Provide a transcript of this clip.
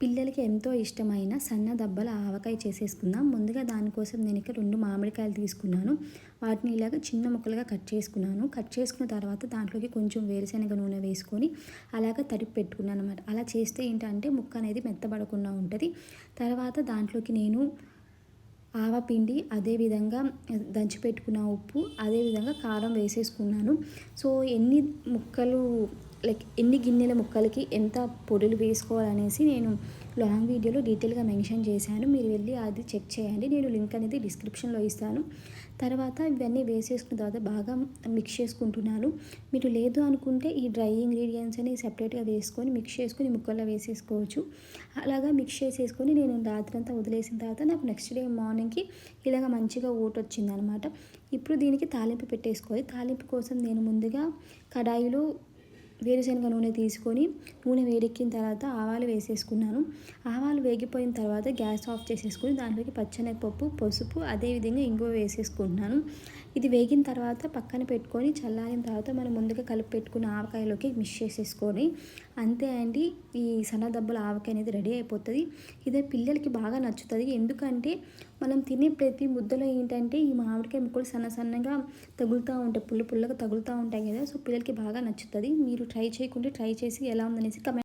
పిల్లలకి ఎంతో ఇష్టమైన సన్న దబ్బల ఆవకాయ చేసేసుకుందాం. ముందుగా దానికోసం నేను ఇక్కడ 2 మామిడికాయలు తీసుకున్నాను. వాటిని ఇలాగ చిన్న ముక్కలుగా కట్ చేసుకున్నాను. కట్ చేసుకున్న తర్వాత దాంట్లోకి కొంచెం వేరుశనగ నూనె వేసుకొని అలాగ తడిపి పెట్టుకున్నాను అనమాట. అలా చేస్తే ఏంటంటే ముక్క అనేది మెత్తబడకుండా ఉంటుంది. తర్వాత దాంట్లోకి నేను ఆవపిండి, అదేవిధంగా దంచి పెట్టుకున్న ఉప్పు, అదేవిధంగా కారం వేసేసుకున్నాను. సో ఎన్ని గిన్నెల ముక్కలకి ఎంత పొడులు వేసుకోవాలనేసి నేను లాంగ్ వీడియోలో డీటెయిల్గా మెన్షన్ చేశాను. మీరు వెళ్ళి అది చెక్ చేయండి. నేను లింక్ అనేది డిస్క్రిప్షన్లో ఇస్తాను. తర్వాత ఇవన్నీ వేసేసుకున్న తర్వాత బాగా మిక్స్ చేసుకుంటున్నాను. మీరు లేదు అనుకుంటే ఈ డ్రై ఇంగ్రీడియంట్స్ అని సెపరేట్గా వేసుకొని మిక్స్ చేసుకొని ముక్కల్లో వేసేసుకోవచ్చు. అలాగా మిక్స్ చేసేసుకొని నేను రాత్రంతా వదిలేసిన తర్వాత నాకు నెక్స్ట్ డే మార్నింగ్కి ఇలాగ మంచిగా ఊటొచ్చిందనమాట. ఇప్పుడు దీనికి తాలింపు పెట్టేసుకోవాలి. తాలింపు కోసం నేను ముందుగా కడాయిలో వేరుశనగ నూనె తీసుకొని నూనె వేడెక్కిన తర్వాత ఆవాలు వేసేసుకున్నాను. ఆవాలు వేగిపోయిన తర్వాత గ్యాస్ ఆఫ్ చేసేసుకొని దాంట్లోకి పచ్చెనగపప్పు, పసుపు, అదేవిధంగా ఇంగువ వేసేసుకుంటున్నాను. ఇది వేగిన తర్వాత పక్కన పెట్టుకొని చల్లారిన తర్వాత మనం ముందుగా కలిపి పెట్టుకున్న ఆవకాయలోకి మిక్స్ చేసేసుకొని అంతే అండి, ఈ సన్నదబ్బల ఆవకాయ అనేది రెడీ అయిపోతుంది. ఇదే పిల్లలకి బాగా నచ్చుతుంది. ఎందుకంటే మనం తినే ప్రతి ముద్దలో ఏంటంటే ఈ మామిడికాయ ముక్కలు సన్నగా తగులుతూ ఉంటాయి, పుల్లగా తగులుతూ ఉంటాయి కదా. సో పిల్లలకి బాగా నచ్చుతుంది. మీరు ట్రై చేయకుండా ట్రై చేసి ఎలా ఉందనేసి కమెంట్